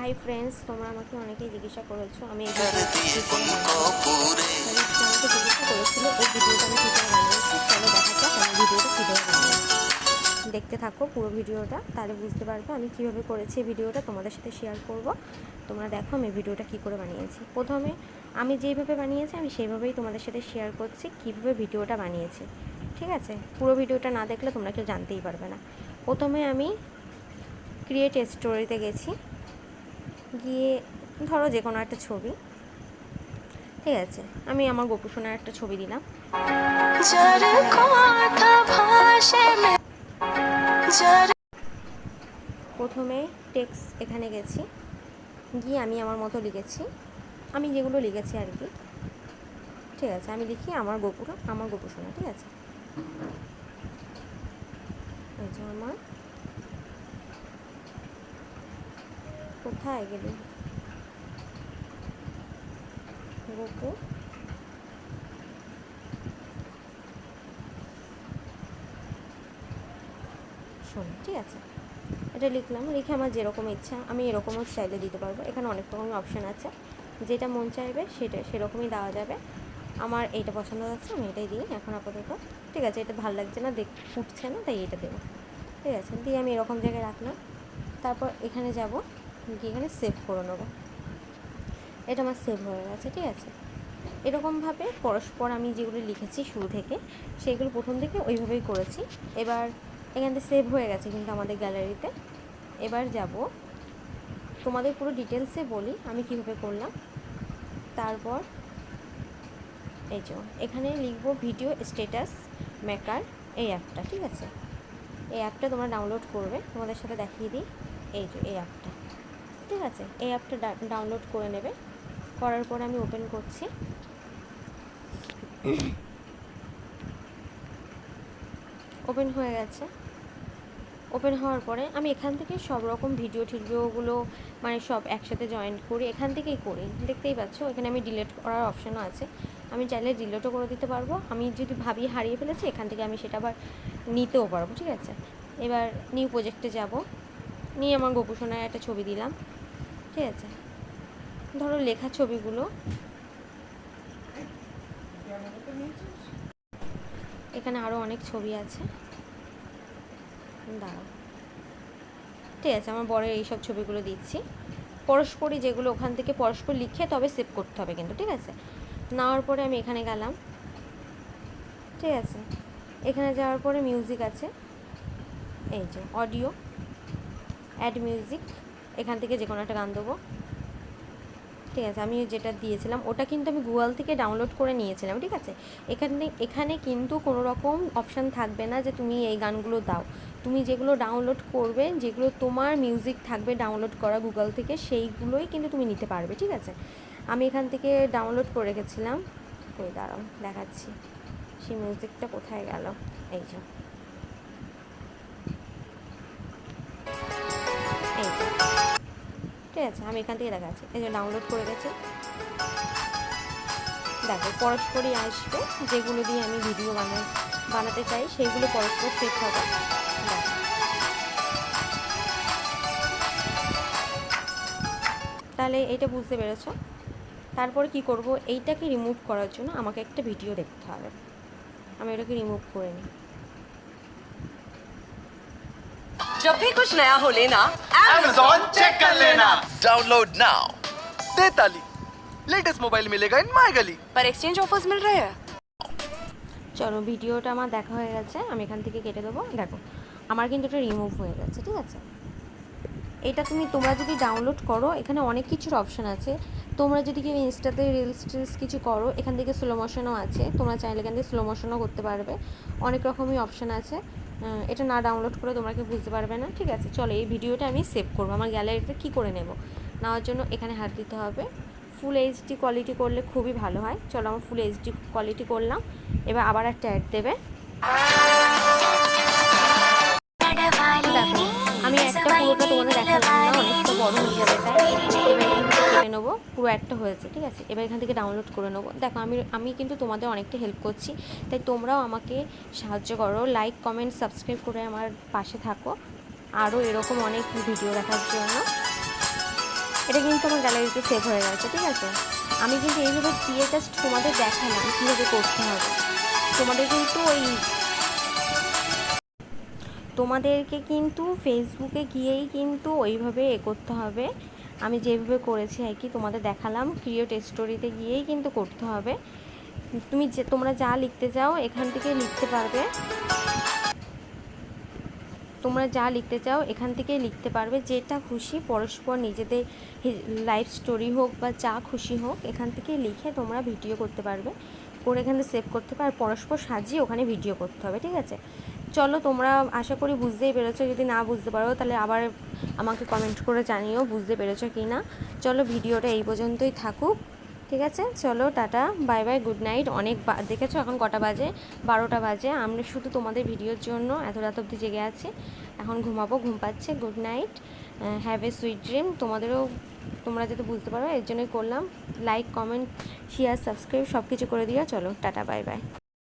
Hi friends, তোমরা আমাকে অনেকেই জিজ্ঞাসা করেছো আমি এই ভিডিওটা আমি কী করে বানিয়েছি। চলো দেখা যাক আমি ভিডিওটা কীভাবে বানিয়েছি। দেখতে থাকো পুরো ভিডিওটা, তাহলে বুঝতে পারবে আমি কীভাবে করেছি। এই ভিডিওটা তোমাদের সাথে শেয়ার করব। তোমরা দেখো আমি ভিডিওটা কী করে বানিয়েছি। প্রথমে আমি যেইভাবে বানিয়েছি আমি সেইভাবেই তোমাদের সাথে শেয়ার করছি কীভাবে ভিডিওটা বানিয়েছি। ঠিক আছে, পুরো ভিডিওটা না দেখলে তোমরা কেউ জানতেই পারবে না। প্রথমে আমি ক্রিয়েট স্টোরিতে গেছি, গিয়ে ধরো যে কোনো একটা ছবি, ঠিক আছে, আমি আমার গোপু সোনার একটা ছবি দিলাম। প্রথমে টেক্সট এখানে গেছি, গিয়ে আমি আমার মতো লিখেছি, আমি যেগুলো লিখেছি আর কি। ঠিক আছে, আমি লিখি আমার গোপু সোনা। ঠিক আছে, এই যে আমার কোথায় গেলি গোপু সোনা। ঠিক আছে, এটা লিখলাম, লিখে আমার যেরকম ইচ্ছা আমি এরকমও স্টাইলে দিতে পারবো। এখানে অনেক রকমের অপশান আছে, যেটা মন চাইবে সেরকমই দেওয়া যাবে। আমার এইটা পছন্দ হচ্ছে, আমি এটাই দিই এখন আপাতত। ঠিক আছে, এটা ভালো লাগছে না, ফুটছে না, তাই এটা দেবো। ঠিক আছে, দিয়ে আমি এরকম জায়গায় রাখলাম। তারপর এখানে যাব, গিয়ে এখানে সেভ করে নেবো। এটা আমার সেভ হয়ে গেছে। ঠিক আছে, এরকমভাবে পরস্পর আমি যেগুলো লিখেছি শুরু থেকে সেগুলো প্রথম থেকে ওইভাবেই করেছি। এবার এখান থেকে সেভ হয়ে গেছে কিন্তু আমাদের গ্যালারিতে। এবার যাব, তোমাদের পুরো ডিটেলসে বলি আমি কীভাবে করলাম। তারপর এই যে এখানে লিখব ভিডিও স্ট্যাটাস মেকার, এই অ্যাপটা। ঠিক আছে, এই অ্যাপটা তোমরা ডাউনলোড করবে, তোমাদের সাথে দেখিয়ে দিই। এই যে এই অ্যাপটা, ঠিক আছে, এই অ্যাপটা ডাউনলোড করে নেবে। করার পর আমি ওপেন করছি। ওপেন হয়ে গেছে। ওপেন হওয়ার পরে আমি এখান থেকে সব রকম ভিডিওগুলো মানে সব একসাথে জয়েন করি, এখান থেকেই করি। দেখতেই পাচ্ছ এখানে আমি ডিলিট করার অপশানও আছে, আমি চাইলে ডিলিটও করে দিতে পারবো। আমি যদি ভাবি হারিয়ে ফেলেছি, এখান থেকে আমি সেটা আবার নিতেও পারবো। ঠিক আছে, এবার নিউ প্রজেক্টে যাব, নিয়ে আমার গোপু সোনার একটা ছবি দিলাম। ঠিক আছে, ধরো লেখা ছবিগুলো এখানে আরও অনেক ছবি আছে, দাঁড়াও। ঠিক আছে, আমার বড় এইসব ছবিগুলো দিচ্ছি। পরস্পরই যেগুলো ওখান থেকে পরস্পর লিখে তবে সেভ করতে হবে কিন্তু। ঠিক আছে, নেওয়ার পরে আমি এখানে গেলাম। ঠিক আছে, এখানে যাওয়ার পরে মিউজিক আছে, এই যে অডিও, অ্যাড মিউজিক, এখান থেকে যে কোনো একটা গান দেবো। ঠিক আছে, আমি যেটা দিয়েছিলাম ওটা কিন্তু আমি গুগল থেকে ডাউনলোড করে নিয়েছিলাম। ঠিক আছে, এখানে কিন্তু কোনো রকম অপশান থাকবে না যে তুমি এই গানগুলো দাও। তুমি যেগুলো ডাউনলোড করবে, যেগুলো তোমার মিউজিক থাকবে ডাউনলোড করা গুগল থেকে, সেইগুলোই কিন্তু তুমি নিতে পারবে। ঠিক আছে, আমি এখান থেকে ডাউনলোড করে রেখেছিলাম। কই দাঁড়াও দেখাচ্ছি, সেই মিউজিকটা কোথায় গেল। এই যে এই যে, ঠিক আছে, আমি এখান থেকে দেখাচ্ছি, এই যে ডাউনলোড করে গেছি। দেখো পরস্পরই আসবে, যেগুলো দিয়ে আমি ভিডিও বানাতে চাই সেইগুলো পরস্পর সেভ হবে। তাহলে এটা বুঝতে পেরেছো। তারপরে কি করব, এইটাকে রিমুভ করার জন্য আমাকে একটা ভিডিও দেখতে হবে। আমি এটাকে রিমুভ করে নিই। जब भी कुछ नया हो लेना Amazon चेक कर लेना। Download now. देताली लेटेस्ट मोबाइल मिलेगा इन माय गली। पर एक्सचेंज ऑफर्स मिल रहे हैं। চলো ভিডিওটা আমার দেখা হয়ে গেছে, আমি এখান থেকে কেটে দেবো। দেখো আমার কিন্তু এটা রিমুভ হয়ে গেছে। ঠিক আছে, এটা তোমরা যদি ডাউনলোড করো, এখানে অনেক কিছুর অপশান আছে। তোমরা যদি কেউ ইনস্টাতে রিলস কিছু করো, এখান থেকে স্লো মোশনও আছে, তোমরা চাইলে এখান থেকে স্লো মোশনও করতে পারবে। অনেক রকমই অপশান আছে, এটা না ডাউনলোড করে তোমরা কেউ বুঝতে পারবে না। ঠিক আছে, চলো এই ভিডিওটা আমি সেভ করবো আমার গ্যালারিতে। কী করে নেব, নেওয়ার জন্য এখানে হাত দিতে হবে। ফুল এইচডি কোয়ালিটি করলে খুবই ভালো হয়। চলো আমার ফুল এইচডি কোয়ালিটি করলাম। এবার আবার একটা অ্যাড দেবে। দেখো আমি একটা পুরোটা তোমাদের দেখালাম না, অনেকটা বড় হয়ে যাবে, তাই এবার এখান থেকে কেটে নেবো। পুরো একটা হয়েছে। ঠিক আছে, এবার এখান থেকে ডাউনলোড করে নেবো। দেখো আমি কিন্তু তোমাদের অনেকটা হেল্প করছি, তাই তোমরাও আমাকে সাহায্য করো। লাইক কমেন্ট সাবস্ক্রাইব করে আমার পাশে থাকো আরও এরকম অনেক ভিডিও দেখার জন্য। এটা কিন্তু আমার গ্যালারিতে সেভ হয়ে গেছে, ঠিক আছে। আমি কিন্তু এইভাবে দিয়ে জাস্ট তোমাদের দেখালাম কীভাবে করতে হবে। তোমাদেরকে কিন্তু ফেসবুকে গিয়েই কিন্তু ওইভাবে করতে হবে। আমি যেভাবে করেছি আর কি তোমাদের দেখালাম, ক্রিয়েট স্টোরিতে গিয়েই কিন্তু করতে হবে। তোমরা যা লিখতে চাও এখান থেকে লিখতে পারবে, লিখতে পারবে যেটা খুশি, পরস্পর নিজেদের লাইফ স্টোরি হোক বা যা খুশি হোক এখান থেকে লিখে তোমরা ভিডিও করতে পারবে, করে এখানে সেভ করতে পারবে, পরস্পর সাজিয়ে ওখানে ভিডিও করতে হবে, ঠিক আছে। চলো, তোমরা আশা করি বুঝতেই পেরেছো। যদি না বুঝতে পারো তাহলে আবার আমাকে কমেন্ট করে জানিও বুঝতে পেরেছো কি না। চলো, ভিডিওটা এই পর্যন্তই থাকুক, ঠিক আছে। চলো, tata, bye bye, good night. অনেক দেখেছো এখন কটা বাজে, 12টা বাজে। আমরা শুধু তোমাদের ভিডিওর জন্য এত রাত অবধি জেগে আছি। এখন ঘুমাবো, ঘুম পাচ্ছে। Good night, have a sweet dream. তোমরা যাতে বুঝতে পারো এর জন্যই করলাম। লাইক, কমেন্ট, শেয়ার, সাবস্ক্রাইব সব কিছু করে দিও। চলো, টাটা, বাই বাই।